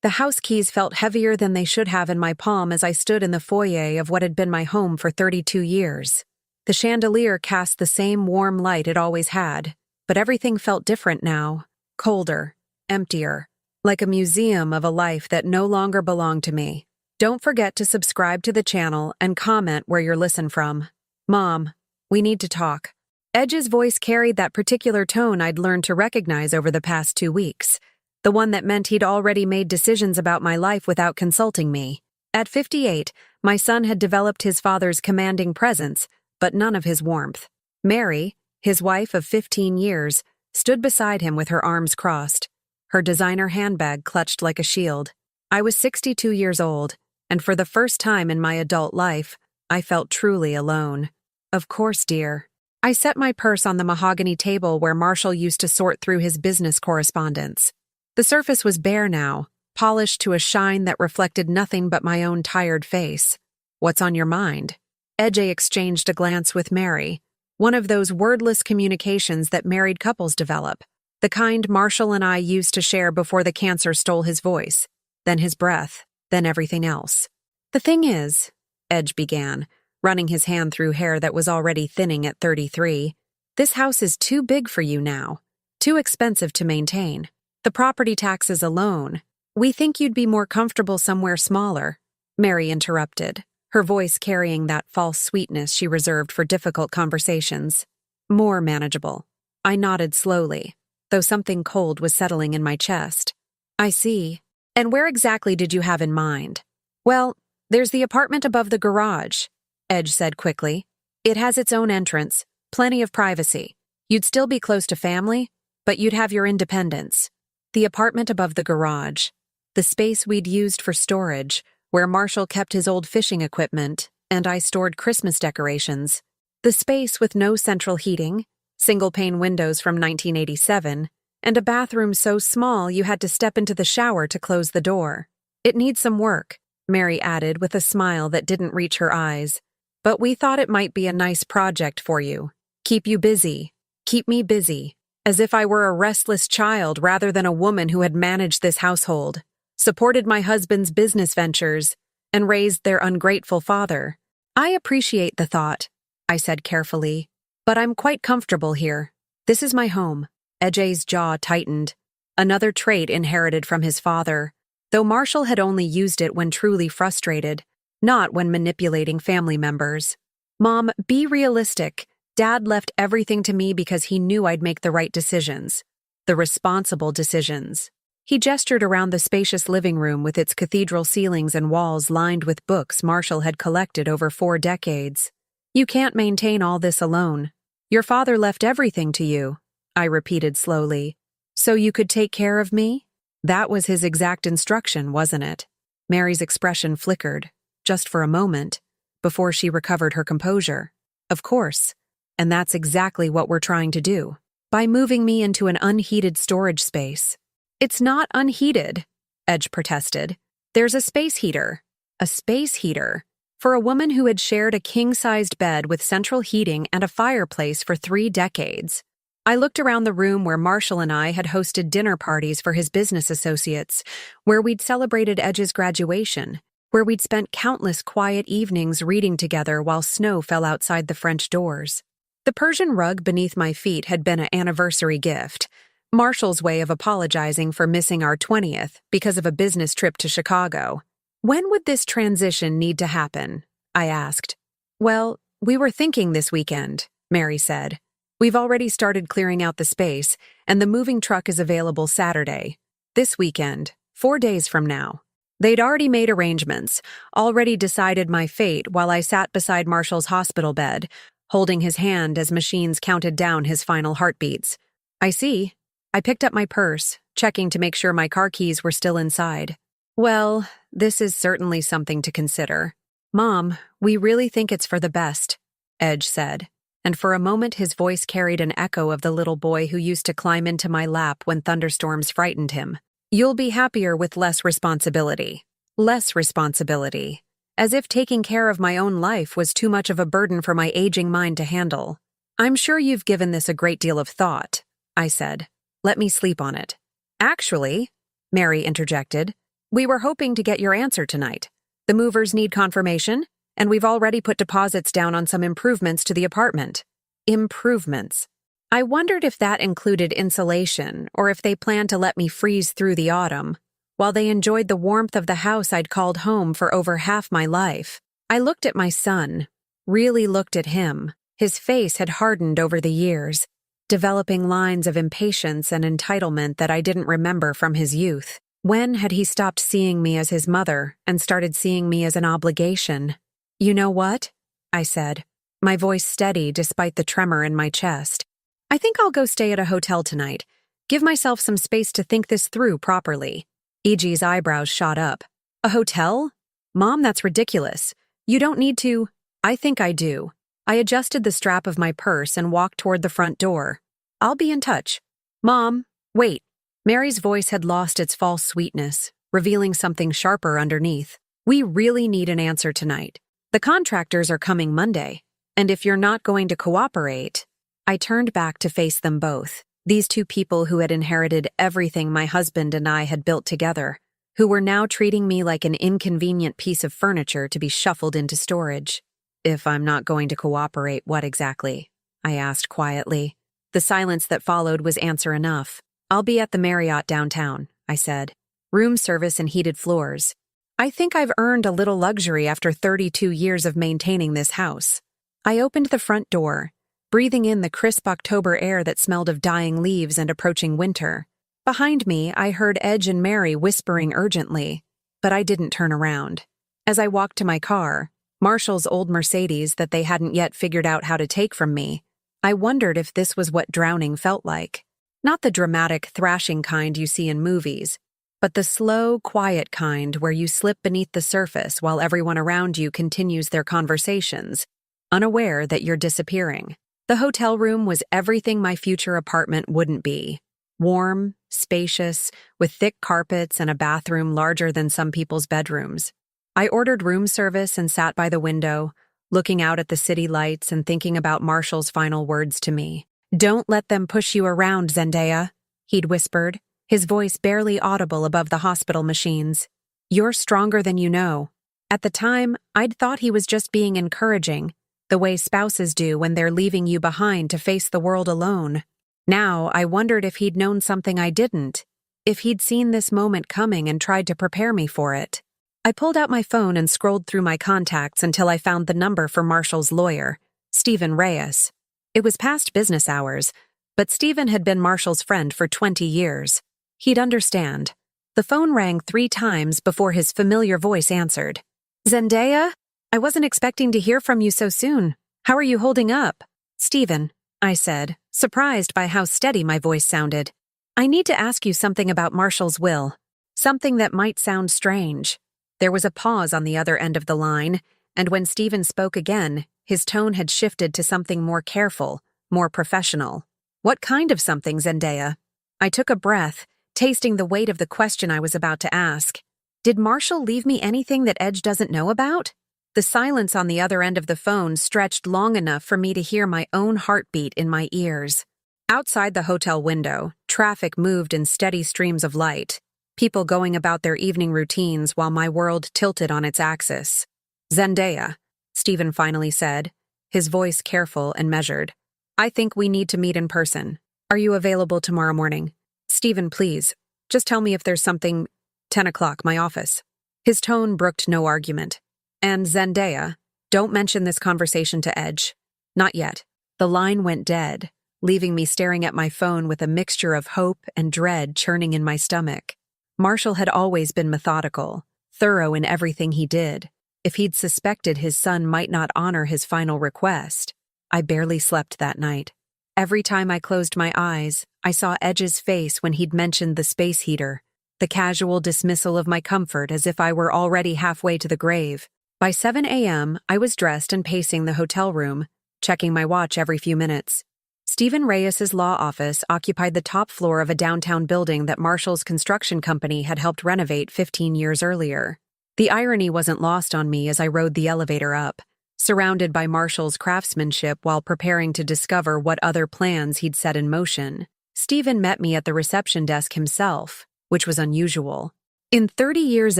The house keys felt heavier than they should have in my palm as I stood in the foyer of what had been my home for 32 years. The chandelier cast the same warm light it always had, but everything felt different now, colder, emptier, like a museum of a life that no longer belonged to me. Don't forget to subscribe to the channel and comment where you're listening from. Mom, we need to talk. Edge's voice carried that particular tone I'd learned to recognize over the past 2 weeks, the one that meant he'd already made decisions about my life without consulting me. At 58, my son had developed his father's commanding presence, but none of his warmth. Mary, his wife of 15 years, stood beside him with her arms crossed, her designer handbag clutched like a shield. I was 62 years old, and for the first time in my adult life, I felt truly alone. Of course, dear. I set my purse on the mahogany table where Marshall used to sort through his business correspondence. The surface was bare now, polished to a shine that reflected nothing but my own tired face. What's on your mind? Edge exchanged a glance with Mary, one of those wordless communications that married couples develop, the kind Marshall and I used to share before the cancer stole his voice, then his breath, then everything else. The thing is, Edge began, running his hand through hair that was already thinning at 33, this house is too big for you now, too expensive to maintain. The property taxes alone. We think you'd be more comfortable somewhere smaller, Mary interrupted, her voice carrying that false sweetness she reserved for difficult conversations. More manageable. I nodded slowly, though something cold was settling in my chest. I see. And where exactly did you have in mind? Well, there's the apartment above the garage, Edge said quickly. It has its own entrance, plenty of privacy. You'd still be close to family, but you'd have your independence. The apartment above the garage, the space we'd used for storage, where Marshall kept his old fishing equipment and I stored Christmas decorations. The space with no central heating, single-pane windows from 1987, and a bathroom so small you had to step into the shower to close the door. It needs some work, Mary added with a smile that didn't reach her eyes. But we thought it might be a nice project for you. Keep you busy. Keep me busy. As if I were a restless child rather than a woman who had managed this household, supported my husband's business ventures, and raised their ungrateful father. I appreciate the thought, I said carefully, but I'm quite comfortable here. This is my home. Edge's jaw tightened, another trait inherited from his father, though Marshall had only used it when truly frustrated, not when manipulating family members. Mom, be realistic. Dad left everything to me because he knew I'd make the right decisions. The responsible decisions. He gestured around the spacious living room with its cathedral ceilings and walls lined with books Marshall had collected over 4 decades. You can't maintain all this alone. Your father left everything to you, I repeated slowly. So you could take care of me? That was his exact instruction, wasn't it? Mary's expression flickered, just for a moment, before she recovered her composure. Of course. And that's exactly what we're trying to do, by moving me into an unheated storage space. It's not unheated, Edge protested. There's a space heater. A space heater? For a woman who had shared a king-sized bed with central heating and a fireplace for 3 decades. I looked around the room where Marshall and I had hosted dinner parties for his business associates, where we'd celebrated Edge's graduation, where we'd spent countless quiet evenings reading together while snow fell outside the French doors. The Persian rug beneath my feet had been an anniversary gift, Marshall's way of apologizing for missing our 20th because of a business trip to Chicago. When would this transition need to happen? I asked. Well, we were thinking this weekend, Mary said. We've already started clearing out the space, and the moving truck is available Saturday. This weekend, 4 days from now. They'd already made arrangements, already decided my fate while I sat beside Marshall's hospital bed, holding his hand as machines counted down his final heartbeats. I see. I picked up my purse, checking to make sure my car keys were still inside. Well, this is certainly something to consider. Mom, we really think it's for the best, Edge said, and for a moment his voice carried an echo of the little boy who used to climb into my lap when thunderstorms frightened him. You'll be happier with less responsibility. Less responsibility. As if taking care of my own life was too much of a burden for my aging mind to handle. I'm sure you've given this a great deal of thought, I said. Let me sleep on it. Actually, Mary interjected, We were hoping to get your answer tonight. The movers need confirmation, and we've already put deposits down on some improvements to the apartment. Improvements. I wondered if that included insulation, or if they planned to let me freeze through the autumn, while they enjoyed the warmth of the house I'd called home for over half my life. I looked at my son, really looked at him. His face had hardened over the years, developing lines of impatience and entitlement that I didn't remember from his youth. When had he stopped seeing me as his mother and started seeing me as an obligation? You know what? I said, my voice steady despite the tremor in my chest. I think I'll go stay at a hotel tonight. Give myself some space to think this through properly. E.G.'s eyebrows shot up. A hotel? Mom, that's ridiculous. You don't need to. I think I do. I adjusted the strap of my purse and walked toward the front door. I'll be in touch. Mom, wait. Mary's voice had lost its false sweetness, revealing something sharper underneath. We really need an answer tonight. The contractors are coming Monday, and if you're not going to cooperate... I turned back to face them both, these two people who had inherited everything my husband and I had built together, who were now treating me like an inconvenient piece of furniture to be shuffled into storage. If I'm not going to cooperate, what exactly? I asked quietly. The silence that followed was answer enough. I'll be at the Marriott downtown, I said. Room service and heated floors. I think I've earned a little luxury after 32 years of maintaining this house. I opened the front door, breathing in the crisp October air that smelled of dying leaves and approaching winter. Behind me, I heard Edge and Mary whispering urgently, but I didn't turn around. As I walked to my car, Marshall's old Mercedes that they hadn't yet figured out how to take from me, I wondered if this was what drowning felt like. Not the dramatic, thrashing kind you see in movies, but the slow, quiet kind where you slip beneath the surface while everyone around you continues their conversations, unaware that you're disappearing. The hotel room was everything my future apartment wouldn't be. Warm, spacious, with thick carpets and a bathroom larger than some people's bedrooms. I ordered room service and sat by the window, looking out at the city lights and thinking about Marshall's final words to me. "Don't let them push you around, Zendaya," he'd whispered, his voice barely audible above the hospital machines. "You're stronger than you know." At the time, I'd thought he was just being encouraging, the way spouses do when they're leaving you behind to face the world alone. Now, I wondered if he'd known something I didn't, if he'd seen this moment coming and tried to prepare me for it. I pulled out my phone and scrolled through my contacts until I found the number for Marshall's lawyer, Stephen Reyes. It was past business hours, but Stephen had been Marshall's friend for 20 years. He'd understand. The phone rang 3 times before his familiar voice answered. "Zendaya? I wasn't expecting to hear from you so soon. How are you holding up?" "Stephen," I said, surprised by how steady my voice sounded. "I need to ask you something about Marshall's will. Something that might sound strange." There was a pause on the other end of the line, and when Stephen spoke again, his tone had shifted to something more careful, more professional. "What kind of something, Zendaya?" I took a breath, tasting the weight of the question I was about to ask. Did Marshall leave me anything that Edge doesn't know about? The silence on the other end of the phone stretched long enough for me to hear my own heartbeat in my ears. Outside the hotel window, traffic moved in steady streams of light, people going about their evening routines while my world tilted on its axis. "Zendaya," Stephen finally said, his voice careful and measured. "I think we need to meet in person. Are you available tomorrow morning?" "Stephen, please, just tell me if there's something... 10 o'clock, my office." His tone brooked no argument. "And Zendaya, don't mention this conversation to Edge." "Not yet." The line went dead, leaving me staring at my phone with a mixture of hope and dread churning in my stomach. Marshall had always been methodical, thorough in everything he did. If he'd suspected his son might not honor his final request, I barely slept that night. Every time I closed my eyes, I saw Edge's face when he'd mentioned the space heater, the casual dismissal of my comfort as if I were already halfway to the grave. By 7 a.m., I was dressed and pacing the hotel room, checking my watch every few minutes. Stephen Reyes's law office occupied the top floor of a downtown building that Marshall's construction company had helped renovate 15 years earlier. The irony wasn't lost on me as I rode the elevator up, surrounded by Marshall's craftsmanship while preparing to discover what other plans he'd set in motion. Stephen met me at the reception desk himself, which was unusual. In 30 years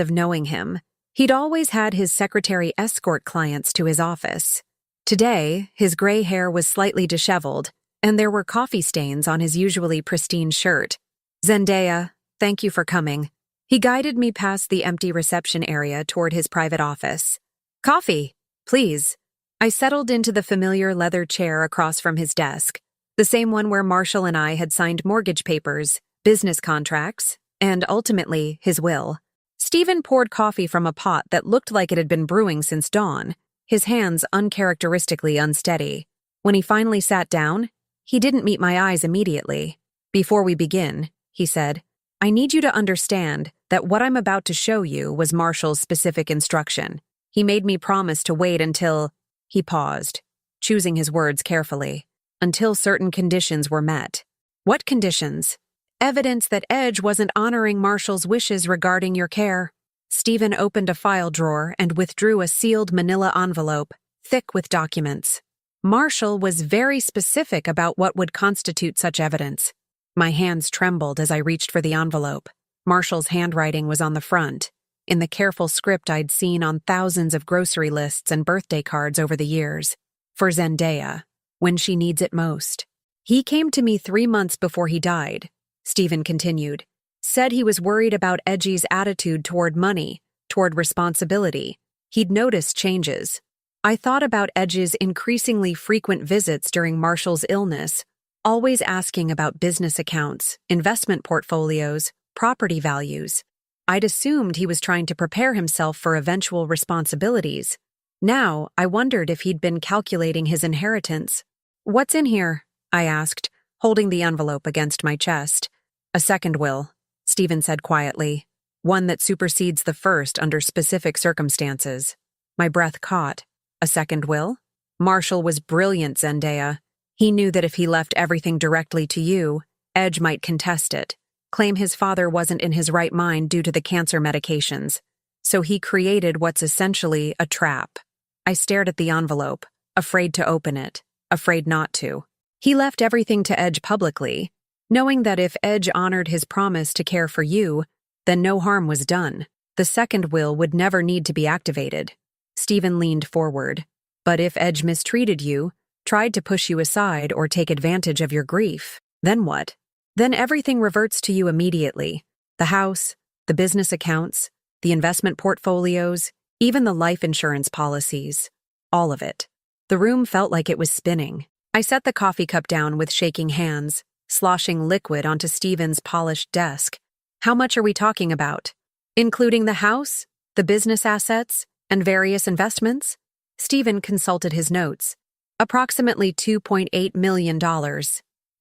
of knowing him, he'd always had his secretary escort clients to his office. Today, his gray hair was slightly disheveled, and there were coffee stains on his usually pristine shirt. "Zendaya, thank you for coming." He guided me past the empty reception area toward his private office. "Coffee, please." I settled into the familiar leather chair across from his desk, the same one where Marshall and I had signed mortgage papers, business contracts, and ultimately his will. Stephen poured coffee from a pot that looked like it had been brewing since dawn, his hands uncharacteristically unsteady. When he finally sat down, he didn't meet my eyes immediately. "Before we begin," he said, "I need you to understand that what I'm about to show you was Marshall's specific instruction. He made me promise to wait until—" He paused, choosing his words carefully. "Until certain conditions were met." "What conditions?" "Evidence that Edge wasn't honoring Marshall's wishes regarding your care." Stephen opened a file drawer and withdrew a sealed manila envelope, thick with documents. Marshall was very specific about what would constitute such evidence. My hands trembled as I reached for the envelope. Marshall's handwriting was on the front, in the careful script I'd seen on thousands of grocery lists and birthday cards over the years. "For Zendaya, when she needs it most." "He came to me 3 months before he died," Stephen continued. "Said he was worried about Edgy's attitude toward money, toward responsibility. He'd noticed changes. I thought about Edge's increasingly frequent visits during Marshall's illness, always asking about business accounts, investment portfolios, property values. I'd assumed he was trying to prepare himself for eventual responsibilities. Now, I wondered if he'd been calculating his inheritance." "What's in here?" I asked, holding the envelope against my chest. "A second will," Stephen said quietly. "One that supersedes the first under specific circumstances." My breath caught. A second will? Marshall was brilliant, Zendaya. He knew that if he left everything directly to you, Edge might contest it, claim his father wasn't in his right mind due to the cancer medications. So he created what's essentially a trap. I stared at the envelope, afraid to open it, afraid not to. He left everything to Edge publicly, knowing that if Edge honored his promise to care for you, then no harm was done. The second will would never need to be activated. Stephen leaned forward. "But if Edge mistreated you, tried to push you aside or take advantage of your grief, then what? Then everything reverts to you immediately. The house, the business accounts, the investment portfolios, even the life insurance policies. All of it." The room felt like it was spinning. I set the coffee cup down with shaking hands, sloshing liquid onto Stephen's polished desk. "How much are we talking about? Including the house, the business assets, and various investments?" Stephen consulted his notes. "Approximately $2.8 million.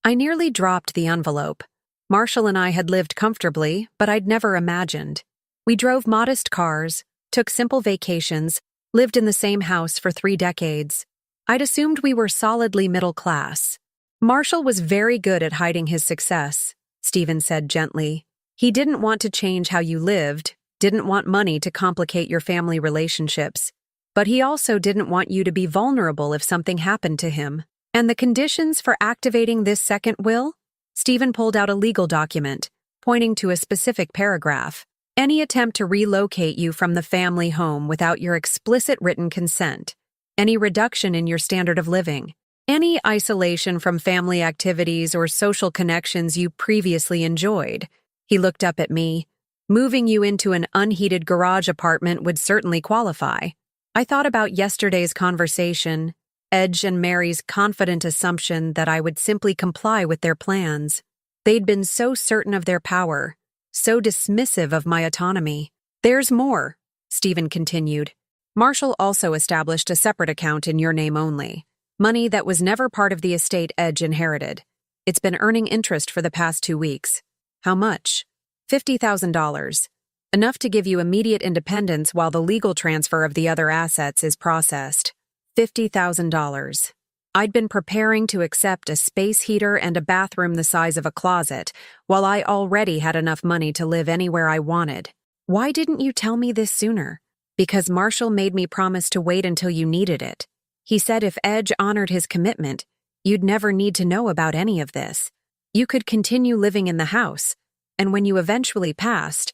I nearly dropped the envelope. Marshall and I had lived comfortably, but I'd never imagined. We drove modest cars, took simple vacations, lived in the same house for 3 decades. I'd assumed we were solidly middle class. Marshall was very good at hiding his success," Stephen said gently. "He didn't want to change how you lived, didn't want money to complicate your family relationships, but he also didn't want you to be vulnerable if something happened to him. And the conditions for activating this second will?" Stephen pulled out a legal document, pointing to a specific paragraph. "Any attempt to relocate you from the family home without your explicit written consent, any reduction in your standard of living, any isolation from family activities or social connections you previously enjoyed." He looked up at me. "Moving you into an unheated garage apartment would certainly qualify." I thought about yesterday's conversation, Edge and Mary's confident assumption that I would simply comply with their plans. They'd been so certain of their power, so dismissive of my autonomy. "There's more," Stephen continued. "Marshall also established a separate account in your name only, money that was never part of the estate Edge inherited. It's been earning interest for the past 2 weeks. How much? $50,000. Enough to give you immediate independence while the legal transfer of the other assets is processed. $50,000. I'd been preparing to accept a space heater and a bathroom the size of a closet, while I already had enough money to live anywhere I wanted. Why didn't you tell me this sooner?" "Because Marshall made me promise to wait until you needed it. He said if Edge honored his commitment, you'd never need to know about any of this. You could continue living in the house, and when you eventually passed,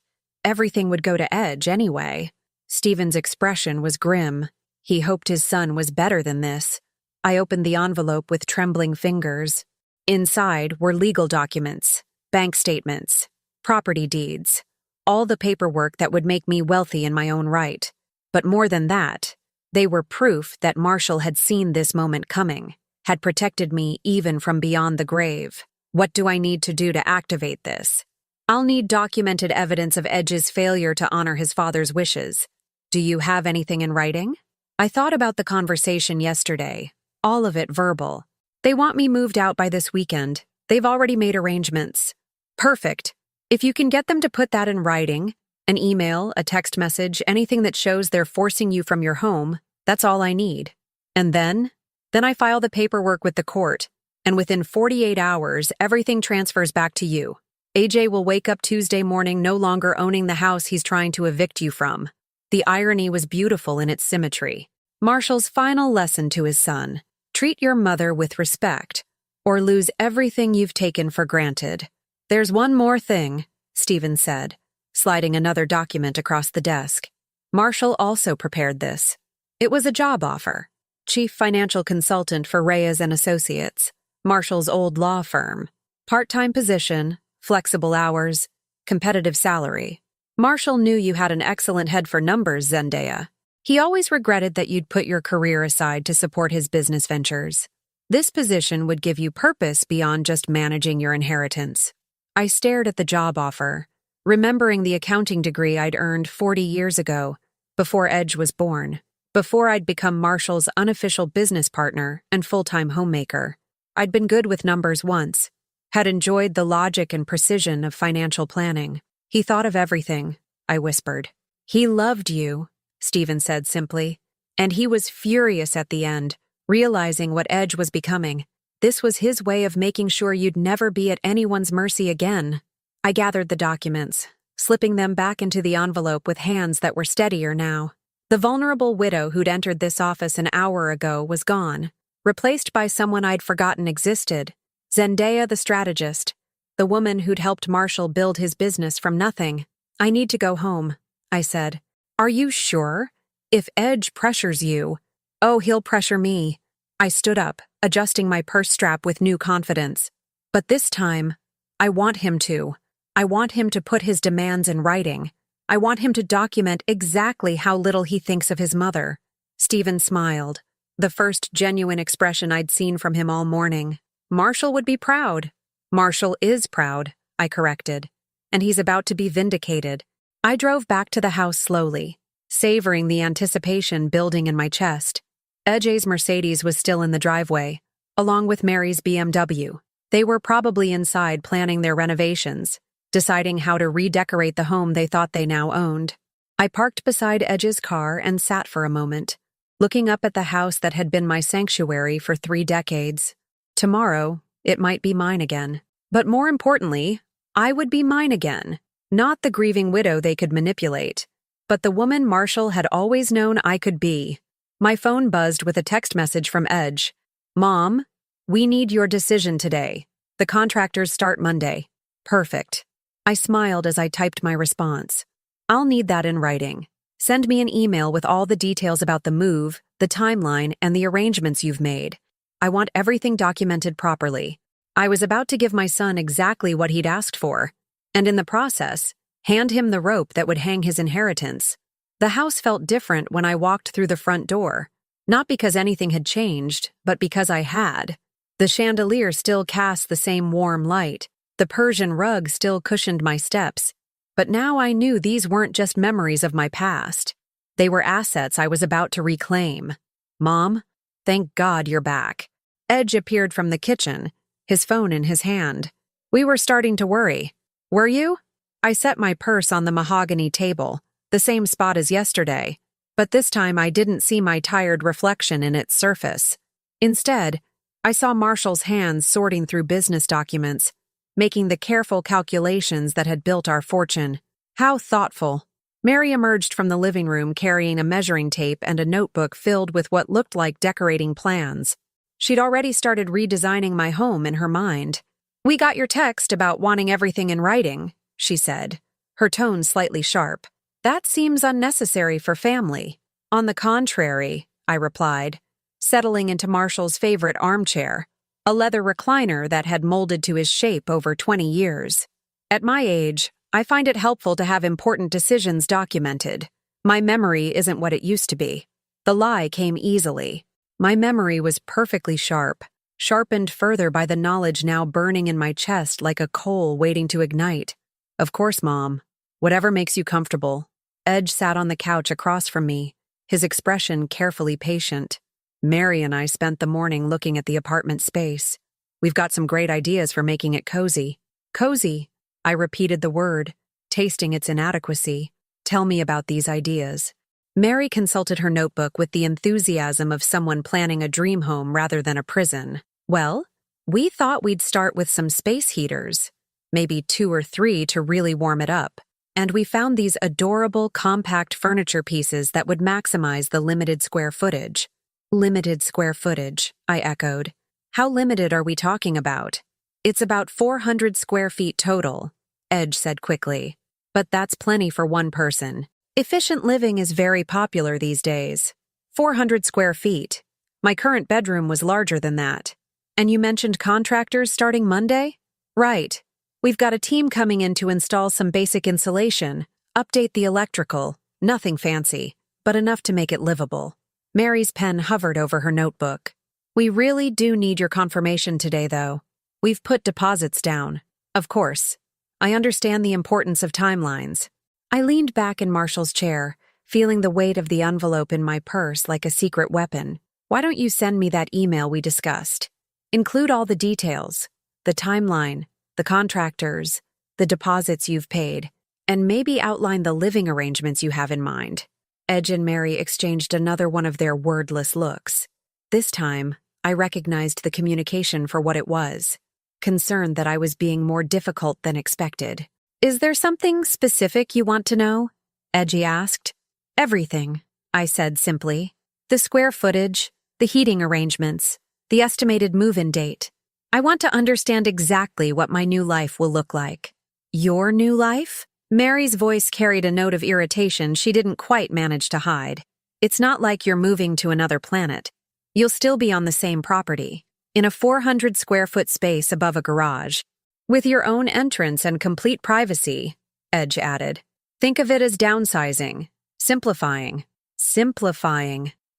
everything would go to Edge anyway. Stephen's expression was grim. He hoped his son was better than this. I opened the envelope with trembling fingers. Inside were legal documents, bank statements, property deeds, all the paperwork that would make me wealthy in my own right. But more than that, they were proof that Marshall had seen this moment coming, had protected me even from beyond the grave. What do I need to do to activate this? I'll need documented evidence of Edge's failure to honor his father's wishes. Do you have anything in writing? I thought about the conversation yesterday, all of it verbal. They want me moved out by this weekend. They've already made arrangements. Perfect. If you can get them to put that in writing, an email, a text message, anything that shows they're forcing you from your home, that's all I need. And then I file the paperwork with the court, and within 48 hours, everything transfers back to you. AJ will wake up Tuesday morning no longer owning the house he's trying to evict you from. The irony was beautiful in its symmetry. Marshall's final lesson to his son: treat your mother with respect, or lose everything you've taken for granted. There's one more thing, Stephen said, sliding another document across the desk. Marshall also prepared this. It was a job offer. Chief financial consultant for Reyes and Associates, Marshall's old law firm. Part-time position, flexible hours, competitive salary. Marshall knew you had an excellent head for numbers, Zendaya. He always regretted that you'd put your career aside to support his business ventures. This position would give you purpose beyond just managing your inheritance. I stared at the job offer, remembering the accounting degree I'd earned 40 years ago, before Edge was born, before I'd become Marshall's unofficial business partner and full-time homemaker. I'd been good with numbers once, had enjoyed the logic and precision of financial planning. He thought of everything, I whispered. He loved you, Stephen said simply, and he was furious at the end, realizing what Edge was becoming. This was his way of making sure you'd never be at anyone's mercy again. I gathered the documents, slipping them back into the envelope with hands that were steadier now. The vulnerable widow who'd entered this office an hour ago was gone, replaced by someone I'd forgotten existed. Zendaya the strategist, the woman who'd helped Marshall build his business from nothing. I need to go home, I said. Are you sure? If Edge pressures you. Oh, he'll pressure me. I stood up, adjusting my purse strap with new confidence. But this time, I want him to. I want him to put his demands in writing. I want him to document exactly how little he thinks of his mother. Stephen smiled, the first genuine expression I'd seen from him all morning. Marshall would be proud. Marshall is proud, I corrected. And he's about to be vindicated. I drove back to the house slowly, savoring the anticipation building in my chest. Edge's Mercedes was still in the driveway, along with Mary's BMW. They were probably inside planning their renovations, deciding how to redecorate the home they thought they now owned. I parked beside Edge's car and sat for a moment, looking up at the house that had been my sanctuary for 3 decades. Tomorrow, it might be mine again. But more importantly, I would be mine again. Not the grieving widow they could manipulate, but the woman Marshall had always known I could be. My phone buzzed with a text message from Edge. Mom, we need your decision today. The contractors start Monday. Perfect. I smiled as I typed my response. I'll need that in writing. Send me an email with all the details about the move, the timeline, and the arrangements you've made. I want everything documented properly. I was about to give my son exactly what he'd asked for, and in the process, hand him the rope that would hang his inheritance. The house felt different when I walked through the front door, not because anything had changed, but because I had. The chandelier still cast the same warm light, the Persian rug still cushioned my steps, but now I knew these weren't just memories of my past. They were assets I was about to reclaim. Mom, thank God you're back. Edge appeared from the kitchen, his phone in his hand. We were starting to worry. Were you? I set my purse on the mahogany table, the same spot as yesterday, but this time I didn't see my tired reflection in its surface. Instead, I saw Marshall's hands sorting through business documents, making the careful calculations that had built our fortune. How thoughtful. Mary emerged from the living room carrying a measuring tape and a notebook filled with what looked like decorating plans. She'd already started redesigning my home in her mind. We got your text about wanting everything in writing, she said, her tone slightly sharp. That seems unnecessary for family. On the contrary, I replied, settling into Marshall's favorite armchair, a leather recliner that had molded to his shape over 20 years. At my age, I find it helpful to have important decisions documented. My memory isn't what it used to be. The lie came easily. My memory was perfectly sharp, sharpened further by the knowledge now burning in my chest like a coal waiting to ignite. Of course, Mom. Whatever makes you comfortable. Edge sat on the couch across from me, his expression carefully patient. Mary and I spent the morning looking at the apartment space. We've got some great ideas for making it cozy. Cozy, I repeated the word, tasting its inadequacy. Tell me about these ideas. Mary consulted her notebook with the enthusiasm of someone planning a dream home rather than a prison. Well, we thought we'd start with some space heaters, maybe 2 or 3 to really warm it up. And we found these adorable, compact furniture pieces that would maximize the limited square footage. Limited square footage, I echoed. How limited are we talking about? It's about 400 square feet total, Edge said quickly. But that's plenty for one person. Efficient living is very popular these days. 400 square feet. My current bedroom was larger than that. And you mentioned contractors starting Monday? Right. We've got a team coming in to install some basic insulation, update the electrical, nothing fancy, but enough to make it livable. Mary's pen hovered over her notebook. We really do need your confirmation today, though. We've put deposits down. Of course. I understand the importance of timelines. I leaned back in Marshall's chair, feeling the weight of the envelope in my purse like a secret weapon. Why don't you send me that email we discussed? Include all the details, the timeline, the contractors, the deposits you've paid, and maybe outline the living arrangements you have in mind. Edge and Mary exchanged another one of their wordless looks. This time, I recognized the communication for what it was, concerned that I was being more difficult than expected. Is there something specific you want to know? Edgy asked. Everything, I said simply. The square footage, the heating arrangements, the estimated move-in date. I want to understand exactly what my new life will look like. Your new life? Mary's voice carried a note of irritation she didn't quite manage to hide. It's not like you're moving to another planet. You'll still be on the same property, in a 400 square foot space above a garage, with your own entrance and complete privacy, Edge added. Think of it as downsizing, simplifying,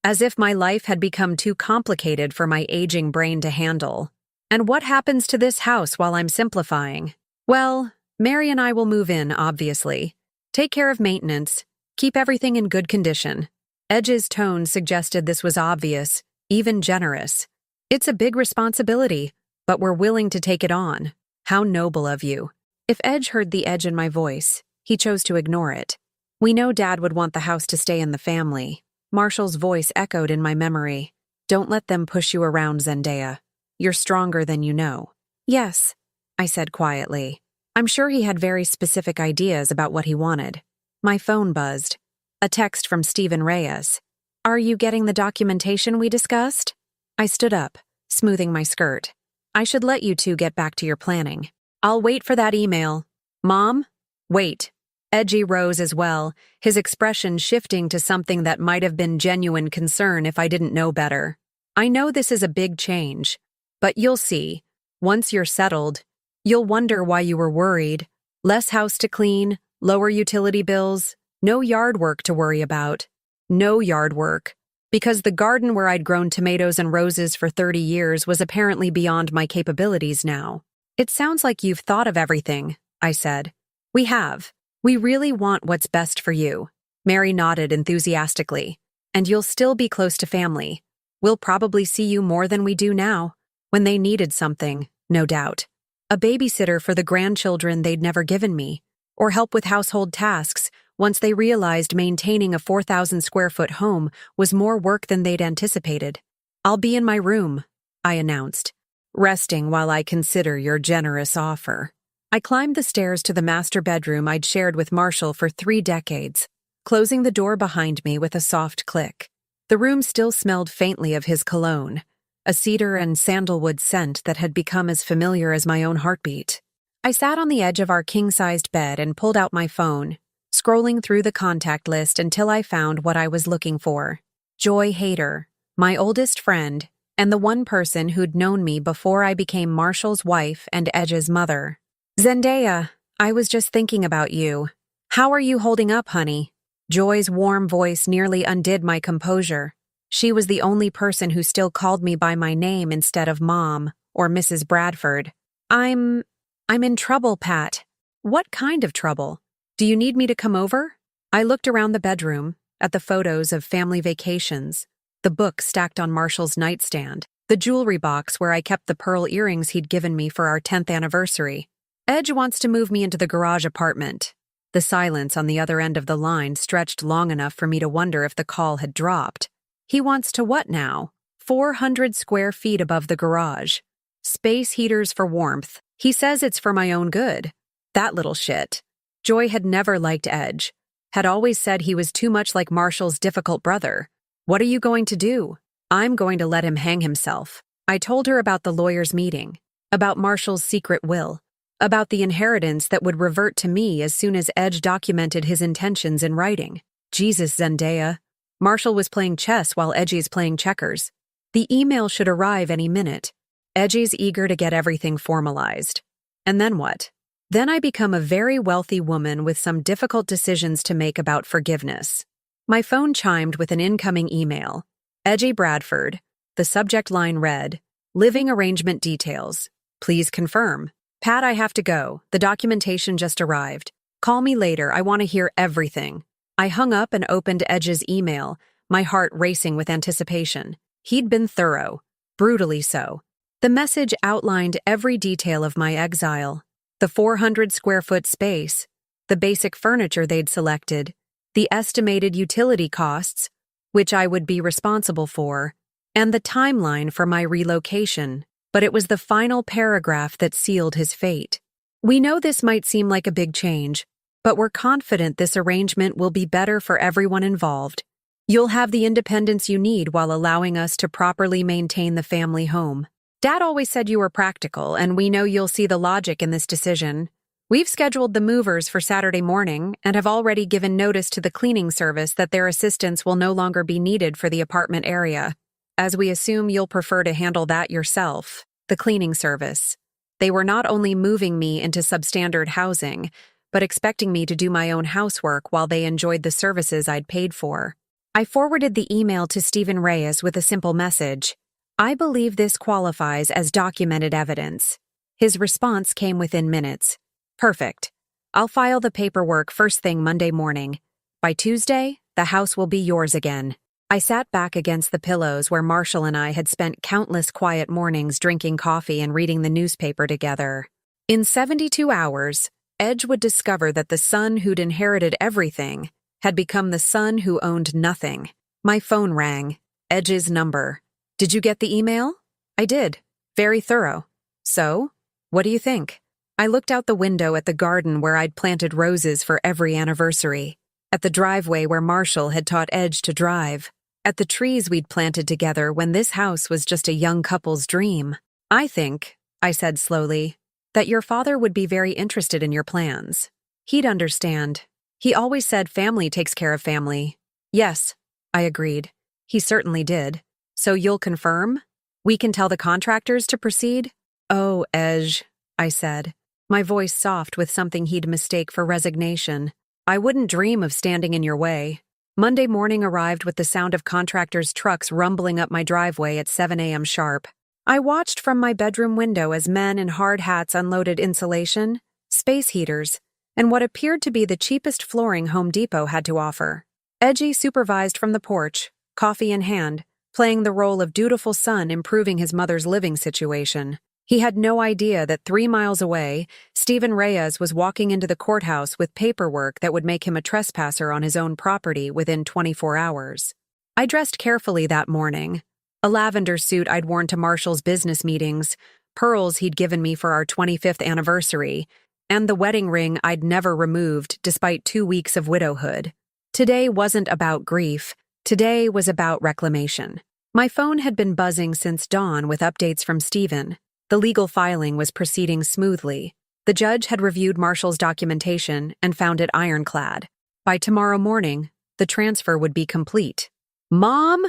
as if my life had become too complicated for my aging brain to handle. And what happens to this house while I'm simplifying? Well, Mary and I will move in, obviously. Take care of maintenance. Keep everything in good condition. Edge's tone suggested this was obvious, even generous. It's a big responsibility, but we're willing to take it on. How noble of you. If Edge heard the edge in my voice, he chose to ignore it. We know Dad would want the house to stay in the family. Marshall's voice echoed in my memory. Don't let them push you around, Zendaya. You're stronger than you know. Yes, I said quietly. I'm sure he had very specific ideas about what he wanted. My phone buzzed. A text from Stephen Reyes. Are you getting the documentation we discussed? I stood up, smoothing my skirt. I should let you two get back to your planning. I'll wait for that email. Mom? Wait. Edgy rose as well, his expression shifting to something that might have been genuine concern if I didn't know better. I know this is a big change. But you'll see, once you're settled, you'll wonder why you were worried. Less house to clean, lower utility bills, no yard work to worry about. No yard work. Because the garden where I'd grown tomatoes and roses for 30 years was apparently beyond my capabilities now. It sounds like you've thought of everything, I said. We have. We really want what's best for you. Mary nodded enthusiastically. And you'll still be close to family. We'll probably see you more than we do now. When they needed something, no doubt. A babysitter for the grandchildren they'd never given me, or help with household tasks once they realized maintaining a 4,000 square foot home was more work than they'd anticipated. I'll be in my room, I announced, resting while I consider your generous offer. I climbed the stairs to the master bedroom I'd shared with Marshall for 3 decades, closing the door behind me with a soft click. The room still smelled faintly of his cologne, a cedar and sandalwood scent that had become as familiar as my own heartbeat. I sat on the edge of our king-sized bed and pulled out my phone, scrolling through the contact list until I found what I was looking for. Joy Hader, my oldest friend, and the one person who'd known me before I became Marshall's wife and Edge's mother. Zendaya, I was just thinking about you. How are you holding up, honey? Joy's warm voice nearly undid my composure. She was the only person who still called me by my name instead of Mom or Mrs. Bradford. I'm in trouble, Pat. What kind of trouble? Do you need me to come over? I looked around the bedroom, at the photos of family vacations, the book stacked on Marshall's nightstand, the jewelry box where I kept the pearl earrings he'd given me for our 10th anniversary. Edge wants to move me into the garage apartment. The silence on the other end of the line stretched long enough for me to wonder if the call had dropped. He wants to what now? 400 square feet above the garage. Space heaters for warmth. He says it's for my own good. That little shit. Joy had never liked Edge. Had always said he was too much like Marshall's difficult brother. What are you going to do? I'm going to let him hang himself. I told her about the lawyer's meeting, about Marshall's secret will, about the inheritance that would revert to me as soon as Edge documented his intentions in writing. Jesus, Zendaya. Marshall was playing chess while Edgy's playing checkers. The email should arrive any minute. Edgy's eager to get everything formalized. And then what? Then I become a very wealthy woman with some difficult decisions to make about forgiveness. My phone chimed with an incoming email. Edgy Bradford. The subject line read, "Living arrangement details. Please confirm. Pat, I have to go. The documentation just arrived. Call me later. I want to hear everything." I hung up and opened Edge's email, my heart racing with anticipation. He'd been thorough. Brutally so. The message outlined every detail of my exile. The 400-square-foot space, the basic furniture they'd selected, the estimated utility costs, which I would be responsible for, and the timeline for my relocation. But it was the final paragraph that sealed his fate. "We know this might seem like a big change, but we're confident this arrangement will be better for everyone involved. You'll have the independence you need while allowing us to properly maintain the family home. Dad always said you were practical, and we know you'll see the logic in this decision. We've scheduled the movers for Saturday morning and have already given notice to the cleaning service that their assistance will no longer be needed for the apartment area, as we assume you'll prefer to handle that yourself." The cleaning service. They were not only moving me into substandard housing, but expecting me to do my own housework while they enjoyed the services I'd paid for. I forwarded the email to Stephen Reyes with a simple message. "I believe this qualifies as documented evidence." His response came within minutes. "Perfect. I'll file the paperwork first thing Monday morning. By Tuesday, the house will be yours again." I sat back against the pillows where Marshall and I had spent countless quiet mornings drinking coffee and reading the newspaper together. In 72 hours, Edge would discover that the son who'd inherited everything had become the son who owned nothing. My phone rang. Edge's number. "Did you get the email?" "I did. Very thorough." "So? What do you think?" I looked out the window at the garden where I'd planted roses for every anniversary, at the driveway where Marshall had taught Edge to drive, at the trees we'd planted together when this house was just a young couple's dream. "I think," I said slowly, "that your father would be very interested in your plans. He'd understand. He always said family takes care of family." "Yes," I agreed. He certainly did. "So you'll confirm? We can tell the contractors to proceed?" "Oh, Edge," I said, my voice soft with something he'd mistake for resignation. "I wouldn't dream of standing in your way." Monday morning arrived with the sound of contractors' trucks rumbling up my driveway at 7 a.m. sharp. I watched from my bedroom window as men in hard hats unloaded insulation, space heaters, and what appeared to be the cheapest flooring Home Depot had to offer. Edgy supervised from the porch, coffee in hand, playing the role of dutiful son improving his mother's living situation. He had no idea that 3 miles away, Stephen Reyes was walking into the courthouse with paperwork that would make him a trespasser on his own property within 24 hours. I dressed carefully that morning. A lavender suit I'd worn to Marshall's business meetings, pearls he'd given me for our 25th anniversary, and the wedding ring I'd never removed despite 2 weeks of widowhood. Today wasn't about grief. Today was about reclamation. My phone had been buzzing since dawn with updates from Stephen. The legal filing was proceeding smoothly. The judge had reviewed Marshall's documentation and found it ironclad. By tomorrow morning, the transfer would be complete. "Mom?"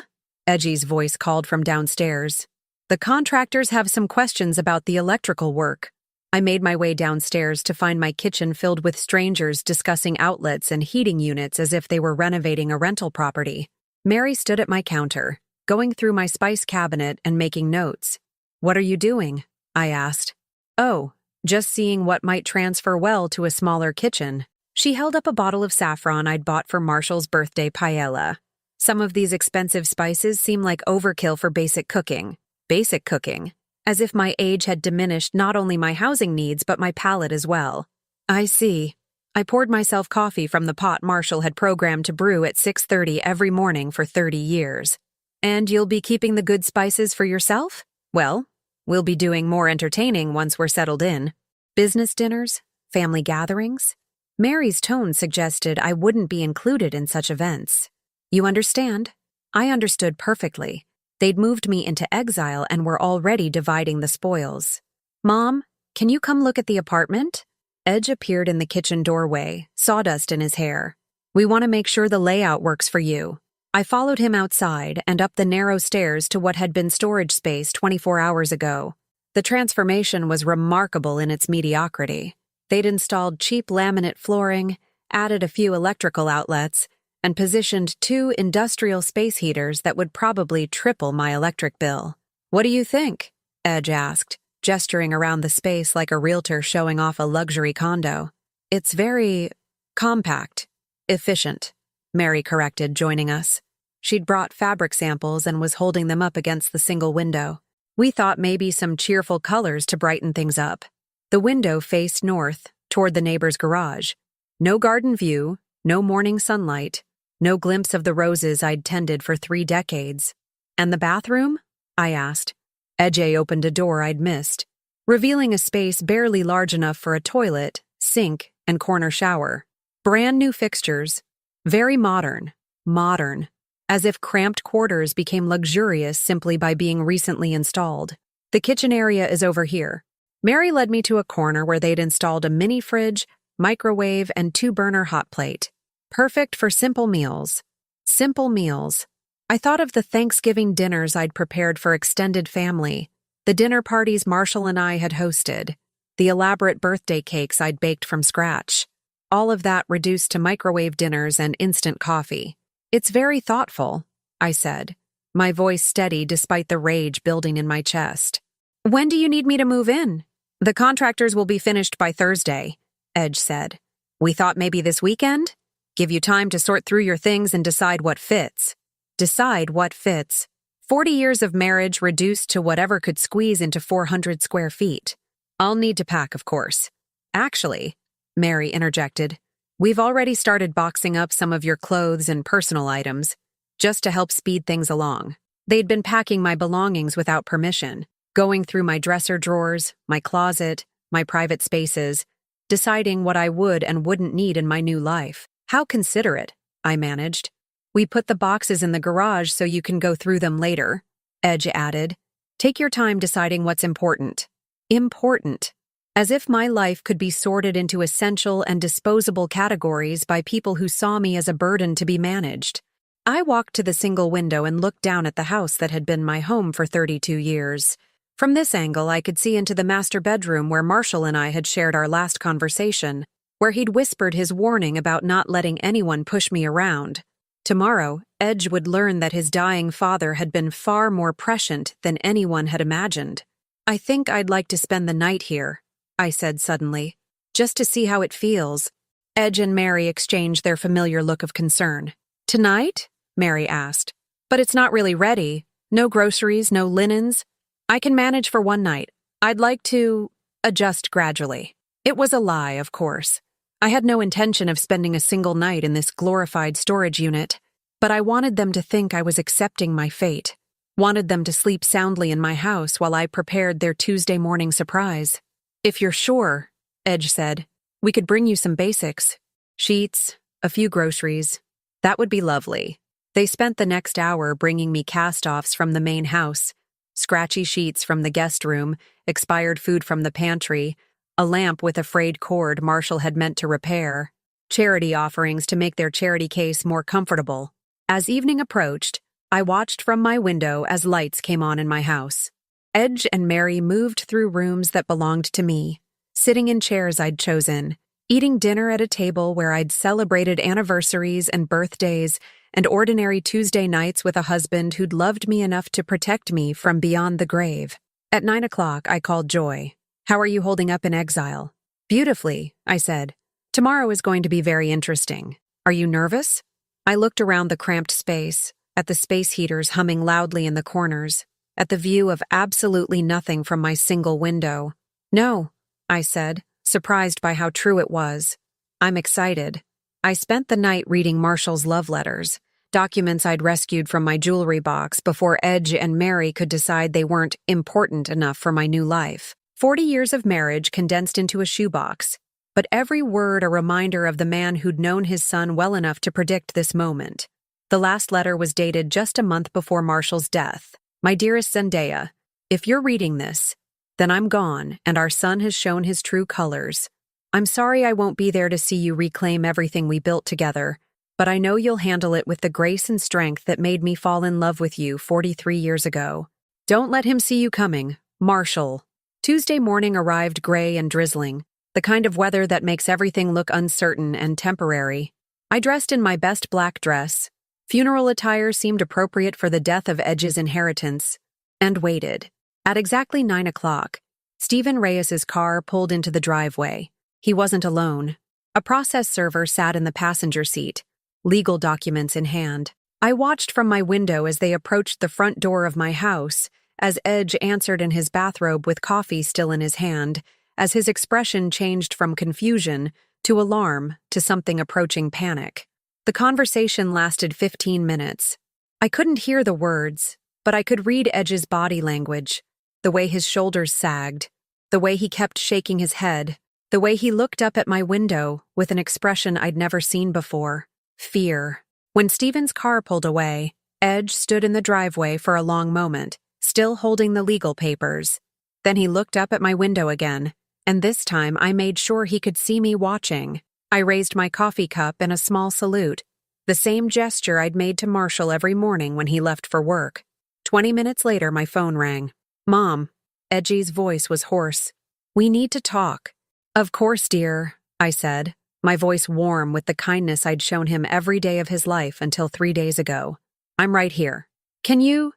Edgy's voice called from downstairs. "The contractors have some questions about the electrical work." I made my way downstairs to find my kitchen filled with strangers discussing outlets and heating units as if they were renovating a rental property. Mary stood at my counter, going through my spice cabinet and making notes. "What are you doing?" I asked. "Oh, just seeing what might transfer well to a smaller kitchen." She held up a bottle of saffron I'd bought for Marshall's birthday paella. "Some of these expensive spices seem like overkill for basic cooking." Basic cooking. As if my age had diminished not only my housing needs but my palate as well. "I see." I poured myself coffee from the pot Marshall had programmed to brew at 6:30 every morning for 30 years. "And you'll be keeping the good spices for yourself?" "Well, we'll be doing more entertaining once we're settled in." "Business dinners? Family gatherings?" Mary's tone suggested I wouldn't be included in such events. "You understand?" I understood perfectly. They'd moved me into exile and were already dividing the spoils. "Mom, can you come look at the apartment?" Edge appeared in the kitchen doorway, sawdust in his hair. "We want to make sure the layout works for you." I followed him outside and up the narrow stairs to what had been storage space 24 hours ago. The transformation was remarkable in its mediocrity. They'd installed cheap laminate flooring, added a few electrical outlets, and positioned 2 industrial space heaters that would probably triple my electric bill. "What do you think?" Edge asked, gesturing around the space like a realtor showing off a luxury condo. "It's very compact, efficient," Mary corrected, joining us. She'd brought fabric samples and was holding them up against the single window. We thought maybe some cheerful colors to brighten things up. The window faced north, toward the neighbor's garage. No garden view, no morning sunlight, no glimpse of the roses I'd tended for 3 decades. "And the bathroom?" I asked. Edge opened a door I'd missed, revealing a space barely large enough for a toilet, sink, and corner shower. Brand new fixtures. Very modern. Modern. As if cramped quarters became luxurious simply by being recently installed. "The kitchen area is over here." Mary led me to a corner where they'd installed a mini fridge, microwave, and 2-burner hot plate. Perfect for simple meals. Simple meals. I thought of the Thanksgiving dinners I'd prepared for extended family, the dinner parties Marshall and I had hosted, the elaborate birthday cakes I'd baked from scratch. All of that reduced to microwave dinners and instant coffee. "It's very thoughtful," I said, my voice steady despite the rage building in my chest. "When do you need me to move in?" "The contractors will be finished by Thursday," Edge said. "We thought maybe this weekend? Give you time to sort through your things and decide what fits." Decide what fits. 40 years of marriage reduced to whatever could squeeze into 400 square feet. "I'll need to pack, of course." "Actually," Mary interjected, "we've already started boxing up some of your clothes and personal items, just to help speed things along." They'd been packing my belongings without permission, going through my dresser drawers, my closet, my private spaces, deciding what I would and wouldn't need in my new life. "How considerate," I managed. "We put the boxes in the garage so you can go through them later," Edge added. "Take your time deciding what's important." Important. As if my life could be sorted into essential and disposable categories by people who saw me as a burden to be managed. I walked to the single window and looked down at the house that had been my home for 32 years. From this angle, I could see into the master bedroom where Marshall and I had shared our last conversation, where he'd whispered his warning about not letting anyone push me around. Tomorrow, Edge would learn that his dying father had been far more prescient than anyone had imagined. "I think I'd like to spend the night here," I said suddenly, "just to see how it feels." Edge and Mary exchanged their familiar look of concern. "Tonight?" Mary asked. "But it's not really ready. No groceries, no linens. I can manage for one night. I'd like to adjust gradually." It was a lie, of course. I had no intention of spending a single night in this glorified storage unit, but I wanted them to think I was accepting my fate. Wanted them to sleep soundly in my house while I prepared their Tuesday morning surprise. "If you're sure," Edge said, "we could bring you some basics. Sheets, a few groceries. That would be lovely." They spent the next hour bringing me cast-offs from the main house, scratchy sheets from the guest room, expired food from the pantry, a lamp with a frayed cord Marshall had meant to repair, charity offerings to make their charity case more comfortable. As evening approached, I watched from my window as lights came on in my house. Edge and Mary moved through rooms that belonged to me, sitting in chairs I'd chosen, eating dinner at a table where I'd celebrated anniversaries and birthdays and ordinary Tuesday nights with a husband who'd loved me enough to protect me from beyond the grave. At 9 o'clock, I called Joy. "How are you holding up in exile?" "Beautifully," I said. "Tomorrow is going to be very interesting. Are you nervous?" I looked around the cramped space, at the space heaters humming loudly in the corners, at the view of absolutely nothing from my single window. "No," I said, surprised by how true it was. "I'm excited." I spent the night reading Marshall's love letters, documents I'd rescued from my jewelry box before Edge and Mary could decide they weren't important enough for my new life. 40 years of marriage condensed into a shoebox, but every word a reminder of the man who'd known his son well enough to predict this moment. The last letter was dated just a month before Marshall's death. "My dearest Zendaya, if you're reading this, then I'm gone and our son has shown his true colors. I'm sorry I won't be there to see you reclaim everything we built together, but I know you'll handle it with the grace and strength that made me fall in love with you 43 years ago. Don't let him see you coming. Marshall." Tuesday morning arrived gray and drizzling, the kind of weather that makes everything look uncertain and temporary. I dressed in my best black dress. Funeral attire seemed appropriate for the death of Edge's inheritance, and waited. At exactly 9 o'clock, Stephen Reyes's car pulled into the driveway. He wasn't alone. A process server sat in the passenger seat, legal documents in hand. I watched from my window as they approached the front door of my house, as Edge answered in his bathrobe with coffee still in his hand, as his expression changed from confusion to alarm to something approaching panic. The conversation lasted 15 minutes. I couldn't hear the words, but I could read Edge's body language, the way his shoulders sagged, the way he kept shaking his head, the way he looked up at my window with an expression I'd never seen before: fear. When Stephen's car pulled away, Edge stood in the driveway for a long moment, still holding the legal papers. Then he looked up at my window again, and this time I made sure he could see me watching. I raised my coffee cup in a small salute, the same gesture I'd made to Marshall every morning when he left for work. 20 minutes later, my phone rang. "Mom." Edgy's voice was hoarse. "We need to talk." "Of course, dear," I said, my voice warm with the kindness I'd shown him every day of his life until 3 days ago. "I'm right here. Can you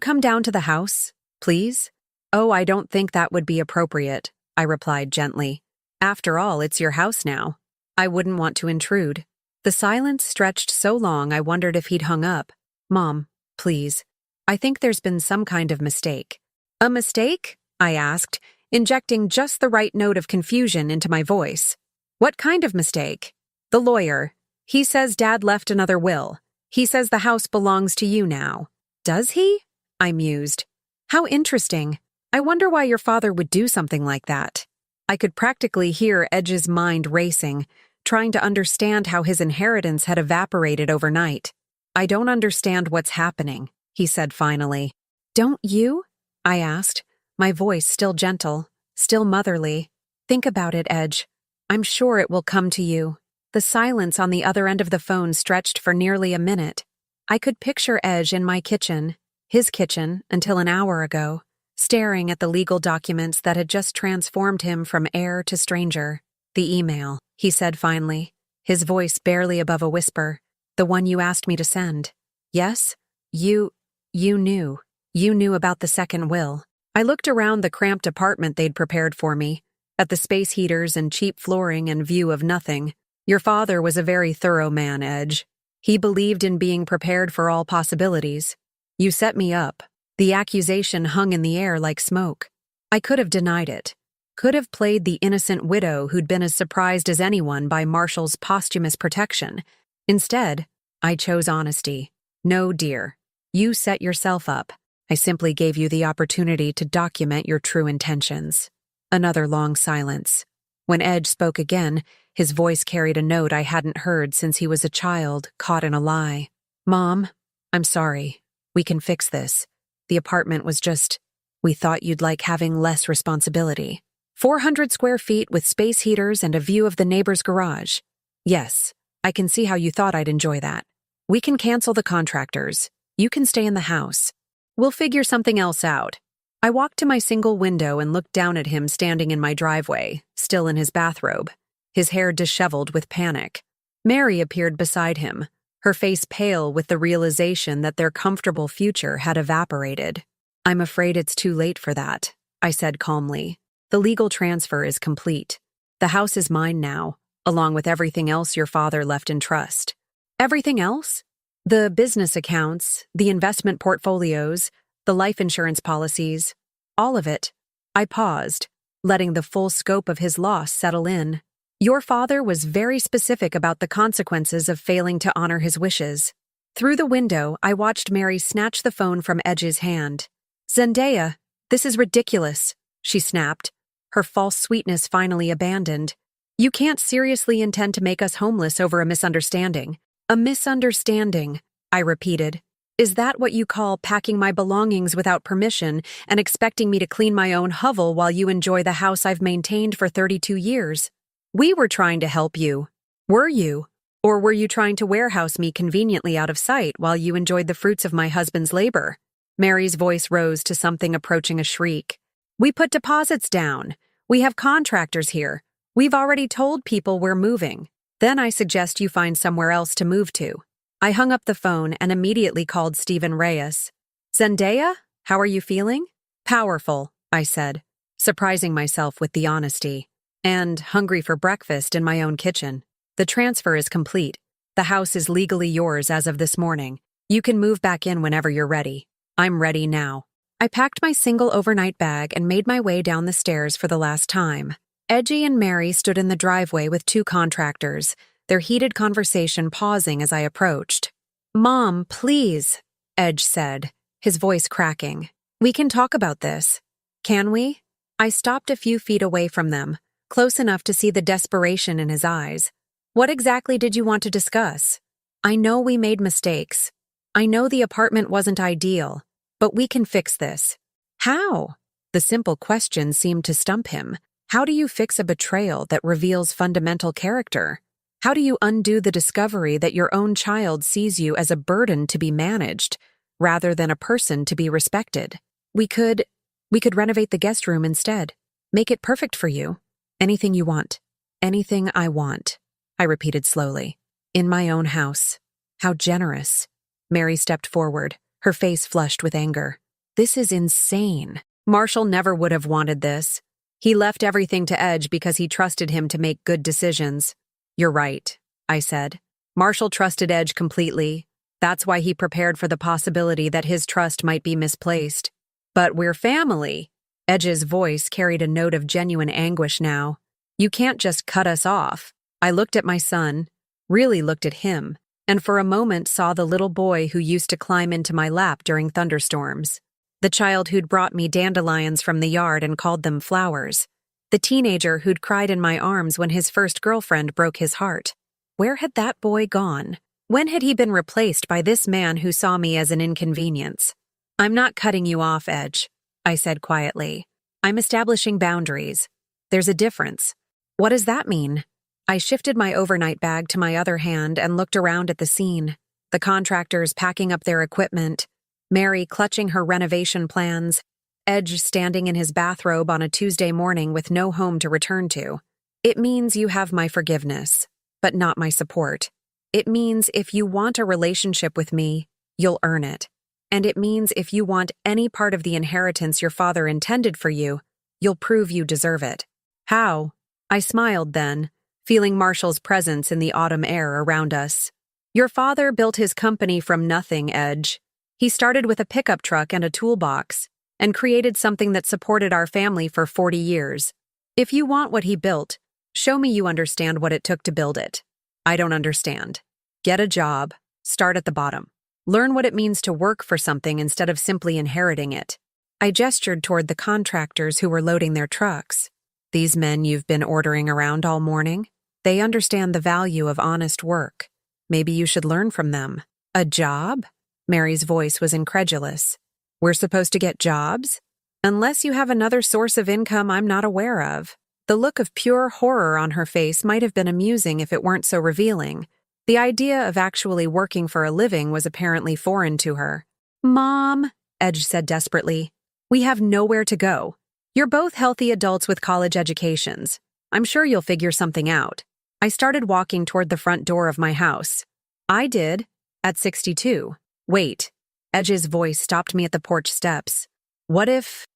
come down to the house, please?" "Oh, I don't think that would be appropriate," I replied gently. "After all, it's your house now. I wouldn't want to intrude." The silence stretched so long I wondered if he'd hung up. "Mom, please. I think there's been some kind of mistake." "A mistake?" I asked, injecting just the right note of confusion into my voice. "What kind of mistake?" "The lawyer. He says Dad left another will. He says the house belongs to you now." "Does he?" I mused. "How interesting. I wonder why your father would do something like that." I could practically hear Edge's mind racing, trying to understand how his inheritance had evaporated overnight. "I don't understand what's happening," he said finally. "Don't you?" I asked, my voice still gentle, still motherly. "Think about it, Edge. I'm sure it will come to you." The silence on the other end of the phone stretched for nearly a minute. I could picture Edge in my kitchen, his kitchen until an hour ago, staring at the legal documents that had just transformed him from heir to stranger. "The email," he said finally, his voice barely above a whisper. "The one you asked me to send." "Yes? You knew. You knew about the second will." I looked around the cramped apartment they'd prepared for me, at the space heaters and cheap flooring and view of nothing. "Your father was a very thorough man, Edge. He believed in being prepared for all possibilities. You set me up." The accusation hung in the air like smoke. I could have denied it. Could have played the innocent widow who'd been as surprised as anyone by Marshall's posthumous protection. Instead, I chose honesty. "No, dear. You set yourself up. I simply gave you the opportunity to document your true intentions." Another long silence. When Edge spoke again, his voice carried a note I hadn't heard since he was a child, caught in a lie. "Mom, I'm sorry. We can fix this. The apartment was just... We thought you'd like having less responsibility." 400 square feet with space heaters and a view of the neighbor's garage. Yes, I can see how you thought I'd enjoy that. We can cancel the contractors. You can stay in the house. We'll figure something else out. I walked to my single window and looked down at him standing in my driveway, still in his bathrobe, his hair disheveled with panic. Mary appeared beside him, her face pale with the realization that their comfortable future had evaporated. I'm afraid it's too late for that, I said calmly. The legal transfer is complete. The house is mine now, along with everything else your father left in trust. Everything else? The business accounts, the investment portfolios, the life insurance policies, all of it. I paused, letting the full scope of his loss settle in. Your father was very specific about the consequences of failing to honor his wishes. Through the window, I watched Mary snatch the phone from Edge's hand. Zendaya, this is ridiculous, she snapped, her false sweetness finally abandoned. You can't seriously intend to make us homeless over a misunderstanding. A misunderstanding, I repeated. Is that what you call packing my belongings without permission and expecting me to clean my own hovel while you enjoy the house I've maintained for 32 years? We were trying to help you. Were you? Or were you trying to warehouse me conveniently out of sight while you enjoyed the fruits of my husband's labor? Mary's voice rose to something approaching a shriek. We put deposits down. We have contractors here. We've already told people we're moving. Then I suggest you find somewhere else to move to. I hung up the phone and immediately called Stephen Reyes. Zendaya, how are you feeling? Powerful, I said, surprising myself with the honesty. And hungry for breakfast in my own kitchen. The transfer is complete. The house is legally yours as of this morning. You can move back in whenever you're ready. I'm ready now. I packed my single overnight bag and made my way down the stairs for the last time. Edgy and Mary stood in the driveway with two contractors, their heated conversation pausing as I approached. Mom, please, Edge said, his voice cracking. We can talk about this. Can we? I stopped a few feet away from them, close enough to see the desperation in his eyes. What exactly did you want to discuss? I know we made mistakes. I know the apartment wasn't ideal, but we can fix this. How? The simple question seemed to stump him. How do you fix a betrayal that reveals fundamental character? How do you undo the discovery that your own child sees you as a burden to be managed, rather than a person to be respected? We could renovate the guest room instead. Make it perfect for you. Anything you want. Anything I want, I repeated slowly. In my own house. How generous. Mary stepped forward, her face flushed with anger. This is insane. Marshall never would have wanted this. He left everything to Edge because he trusted him to make good decisions. You're right, I said. Marshall trusted Edge completely. That's why he prepared for the possibility that his trust might be misplaced. But we're family. Edge's voice carried a note of genuine anguish now. You can't just cut us off. I looked at my son, really looked at him, and for a moment saw the little boy who used to climb into my lap during thunderstorms. The child who'd brought me dandelions from the yard and called them flowers. The teenager who'd cried in my arms when his first girlfriend broke his heart. Where had that boy gone? When had he been replaced by this man who saw me as an inconvenience? I'm not cutting you off, Edge, I said quietly. I'm establishing boundaries. There's a difference. What does that mean? I shifted my overnight bag to my other hand and looked around at the scene. The contractors packing up their equipment, Mary clutching her renovation plans, Edge standing in his bathrobe on a Tuesday morning with no home to return to. It means you have my forgiveness, but not my support. It means if you want a relationship with me, you'll earn it. And it means if you want any part of the inheritance your father intended for you, you'll prove you deserve it. How? I smiled then, feeling Marshall's presence in the autumn air around us. Your father built his company from nothing, Edge. He started with a pickup truck and a toolbox, and created something that supported our family for 40 years. If you want what he built, show me you understand what it took to build it. I don't understand. Get a job, start at the bottom. Learn what it means to work for something instead of simply inheriting it. I gestured toward the contractors who were loading their trucks. These men you've been ordering around all morning? They understand the value of honest work. Maybe you should learn from them. A job? Mary's voice was incredulous. We're supposed to get jobs? Unless you have another source of income I'm not aware of. The look of pure horror on her face might have been amusing if it weren't so revealing. The idea of actually working for a living was apparently foreign to her. "Mom," Edge said desperately, "we have nowhere to go. You're both healthy adults with college educations. I'm sure you'll figure something out." I started walking toward the front door of my house. I did, at 62. Wait. Edge's voice stopped me at the porch steps. What if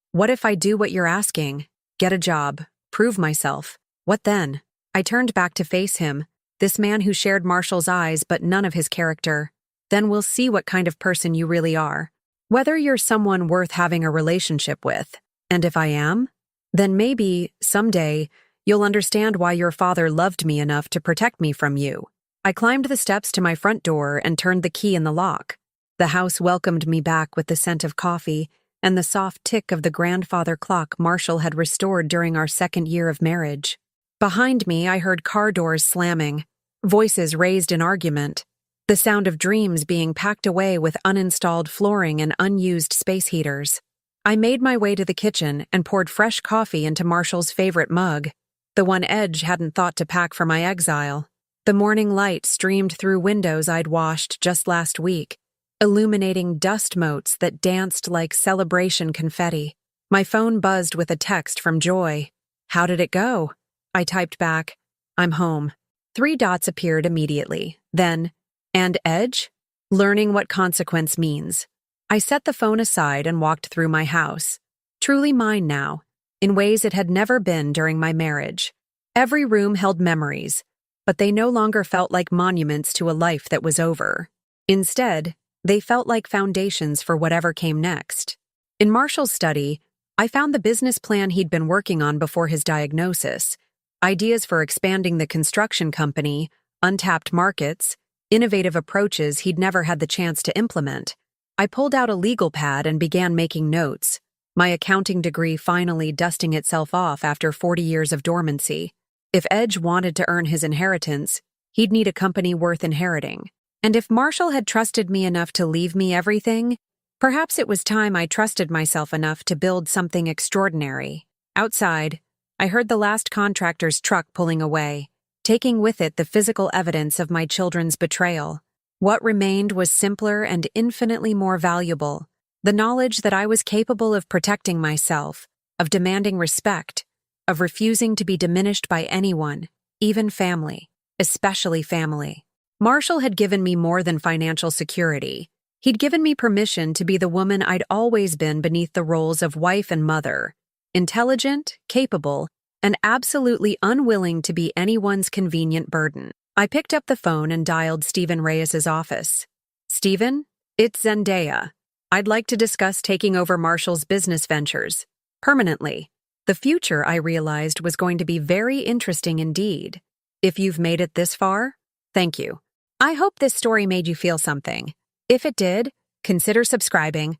I do what you're asking? Get a job, prove myself. What then? I turned back to face him, this man who shared Marshall's eyes but none of his character. Then we'll see what kind of person you really are. Whether you're someone worth having a relationship with. And if I am, then maybe, someday, you'll understand why your father loved me enough to protect me from you. I climbed the steps to my front door and turned the key in the lock. The house welcomed me back with the scent of coffee and the soft tick of the grandfather clock Marshall had restored during our second year of marriage. Behind me, I heard car doors slamming, voices raised in argument, the sound of dreams being packed away with uninstalled flooring and unused space heaters. I made my way to the kitchen and poured fresh coffee into Marshall's favorite mug, the one Edge hadn't thought to pack for my exile. The morning light streamed through windows I'd washed just last week, illuminating dust motes that danced like celebration confetti. My phone buzzed with a text from Joy. "How did it go?" I typed back, "I'm home." 3 dots appeared immediately. Then, "And Edge?" Learning what consequence means. I set the phone aside and walked through my house. Truly mine now, in ways it had never been during my marriage. Every room held memories, but they no longer felt like monuments to a life that was over. Instead, they felt like foundations for whatever came next. In Marshall's study, I found the business plan he'd been working on before his diagnosis, ideas for expanding the construction company, untapped markets, innovative approaches he'd never had the chance to implement. I pulled out a legal pad and began making notes, my accounting degree finally dusting itself off after 40 years of dormancy. If Edge wanted to earn his inheritance, he'd need a company worth inheriting. And if Marshall had trusted me enough to leave me everything, perhaps it was time I trusted myself enough to build something extraordinary. Outside, I heard the last contractor's truck pulling away, taking with it the physical evidence of my children's betrayal. What remained was simpler and infinitely more valuable, the knowledge that I was capable of protecting myself, of demanding respect, of refusing to be diminished by anyone, even family, especially family. Marshall had given me more than financial security. He'd given me permission to be the woman I'd always been beneath the roles of wife and mother, intelligent, capable, and absolutely unwilling to be anyone's convenient burden. I picked up the phone and dialed Stephen Reyes's office. "Stephen, it's Zendaya. I'd like to discuss taking over Marshall's business ventures. Permanently." The future, I realized, was going to be very interesting indeed. If you've made it this far, thank you. I hope this story made you feel something. If it did, consider subscribing,